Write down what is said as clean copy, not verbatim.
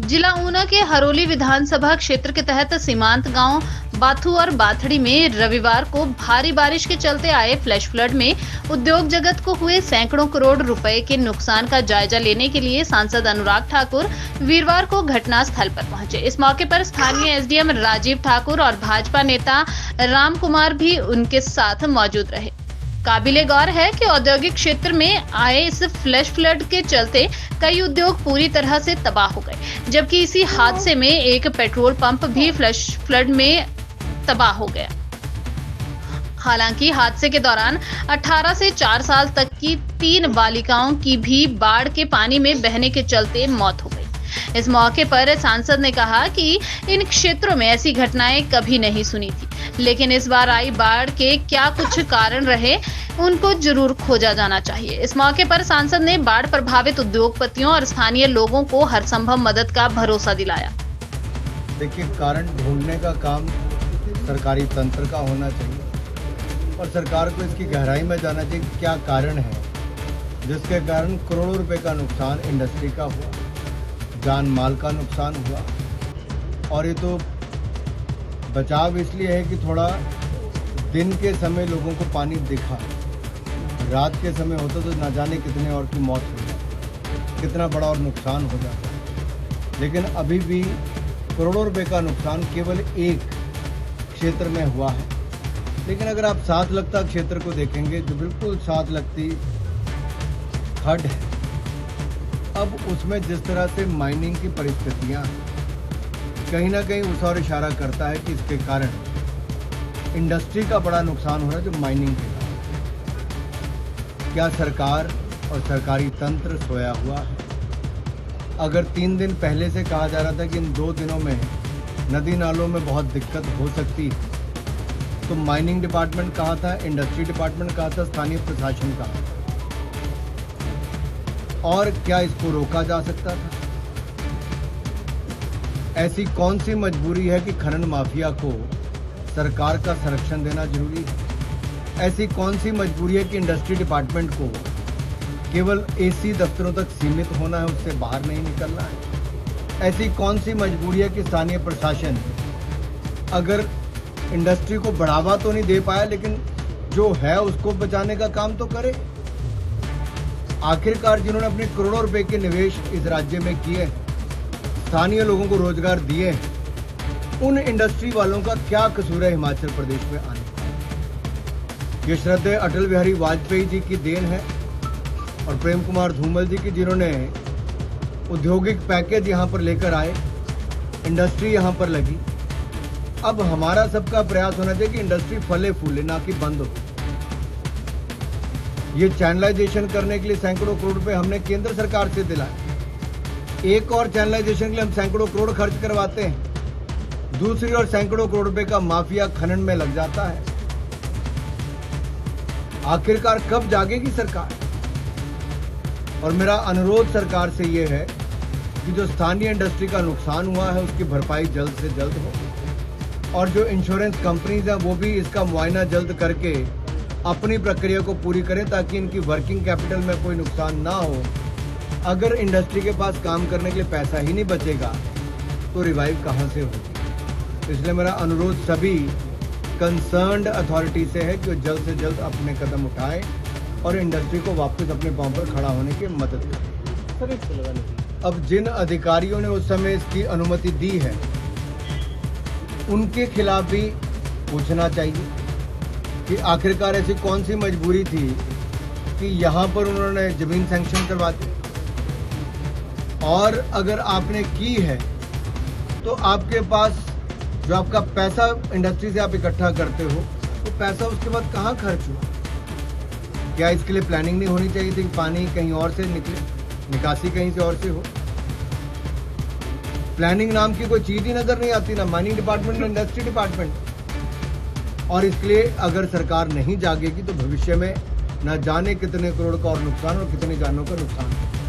जिला ऊना के हरोली विधानसभा क्षेत्र के तहत सीमांत गांव बाथू और बाथड़ी में रविवार को भारी बारिश के चलते आए फ्लैश फ्लड में उद्योग जगत को हुए सैकड़ों करोड़ रुपए के नुकसान का जायजा लेने के लिए सांसद अनुराग ठाकुर वीरवार को घटना स्थल पर पहुंचे। इस मौके पर स्थानीय एसडीएम राजीव ठाकुर और भाजपा नेता राम कुमार भी उनके साथ मौजूद रहे। काबिले गौर है कि औद्योगिक क्षेत्र में आए इस फ्लैश फ्लड के चलते कई उद्योग पूरी तरह से तबाह हो गए, जबकि इसी हादसे में एक पेट्रोल पंप भी फ्लैश फ्लड में तबाह हो गया। हालांकि हादसे के दौरान 18 से 4 साल तक की 3 बालिकाओं की भी बाढ़ के पानी में बहने के चलते मौत हो गई। इस मौके पर सांसद ने कहा कि इन क्षेत्रों में ऐसी घटनाएं कभी नहीं सुनी थी, लेकिन इस बार आई बाढ़ के क्या कुछ कारण रहे उनको जरूर खोजा जाना चाहिए। इस मौके पर सांसद ने बाढ़ प्रभावित उद्योगपतियों और स्थानीय लोगों को हर संभव मदद का भरोसा दिलाया। देखिए, कारण ढूंढने का काम सरकारी तंत्र का होना चाहिए और सरकार को इसकी गहराई में जाना चाहिए कि क्या कारण है जिसके कारण करोड़ों रुपए का नुकसान इंडस्ट्री का हुआ, जान माल का नुकसान हुआ। और ये तो बचाव इसलिए है कि थोड़ा दिन के समय लोगों को पानी दिखा, रात के समय होता तो ना जाने कितने और की मौत हो जाती, कितना बड़ा और नुकसान हो जाता। लेकिन अभी भी करोड़ों रुपए का नुकसान केवल एक क्षेत्र में हुआ है। लेकिन अगर आप साथ लगता क्षेत्र को देखेंगे जो बिल्कुल साथ लगती खड है, अब उसमें जिस तरह से माइनिंग की परिस्थितियां कहीं ना कहीं उस और इशारा करता है कि इसके कारण इंडस्ट्री का बड़ा नुकसान हो रहा है, जो माइनिंग के कारण। क्या सरकार और सरकारी तंत्र सोया हुआ है? अगर 3 दिन पहले से कहा जा रहा था कि इन 2 दिनों में नदी नालों में बहुत दिक्कत हो सकती है, तो माइनिंग डिपार्टमेंट कहा था, इंडस्ट्री डिपार्टमेंट कहा था, स्थानीय प्रशासन कहा था, और क्या इसको रोका जा सकता था? ऐसी कौन सी मजबूरी है कि खनन माफिया को सरकार का संरक्षण देना जरूरी है? ऐसी कौन सी मजबूरी है कि इंडस्ट्री डिपार्टमेंट को केवल एसी दफ्तरों तक सीमित होना है, उससे बाहर नहीं निकलना है? ऐसी कौन सी मजबूरी है कि स्थानीय प्रशासन अगर इंडस्ट्री को बढ़ावा तो नहीं दे पाया, लेकिन जो है उसको बचाने का काम तो करे? आखिरकार जिन्होंने अपने करोड़ों रुपए के निवेश इस राज्य में किए, स्थानीय लोगों को रोजगार दिए, उन इंडस्ट्री वालों का क्या कसूर है हिमाचल प्रदेश में आने का? ये श्रद्धेय अटल बिहारी वाजपेयी जी की देन है और प्रेम कुमार धूमल जी की, जिन्होंने औद्योगिक पैकेज यहाँ पर लेकर आए, इंडस्ट्री यहाँ पर लगी। अब हमारा सबका प्रयास होना चाहिए कि इंडस्ट्री फले फूले, ना कि बंद हो। ये चैनलाइजेशन करने के लिए सैकड़ों करोड़ रुपए हमने केंद्र सरकार से दिलाए। एक और चैनलाइजेशन के लिए हम सैकड़ों करोड़ खर्च करवाते हैं, दूसरी ओर सैकड़ों करोड़ रुपए का माफिया खनन में लग जाता है। आखिरकार कब जागेगी सरकार? और मेरा अनुरोध सरकार से यह है कि जो स्थानीय इंडस्ट्री का नुकसान हुआ है उसकी भरपाई जल्द से जल्द हो, और जो इंश्योरेंस कंपनीज हैं वो भी इसका मुआयना जल्द करके अपनी प्रक्रिया को पूरी करें, ताकि इनकी वर्किंग कैपिटल में कोई नुकसान ना हो। अगर इंडस्ट्री के पास काम करने के लिए पैसा ही नहीं बचेगा तो रिवाइव कहाँ से होगी? इसलिए मेरा अनुरोध सभी कंसर्न्ड अथॉरिटी से है कि वो जल्द से जल्द अपने कदम उठाएं और इंडस्ट्री को वापस अपने पांव पर खड़ा होने की मदद करें। अब जिन अधिकारियों ने उस समय इसकी अनुमति दी है उनके खिलाफ भी पूछना चाहिए कि आखिरकार ऐसी कौन सी मजबूरी थी कि यहाँ पर उन्होंने जमीन सैंक्शन करवा दी। और अगर आपने की है तो आपके पास जो आपका पैसा इंडस्ट्री से आप इकट्ठा करते हो, वो पैसा उसके बाद कहाँ खर्च हुआ? क्या इसके लिए प्लानिंग नहीं होनी चाहिए थी कि पानी कहीं और से निकले, निकासी कहीं से और से हो? प्लानिंग नाम की कोई चीज ही नजर नहीं आती, ना माइनिंग डिपार्टमेंट ना इंडस्ट्री डिपार्टमेंट। और इसलिए अगर सरकार नहीं जागेगी तो भविष्य में न जाने कितने करोड़ का और नुकसान और कितनी जानों का नुकसान हो।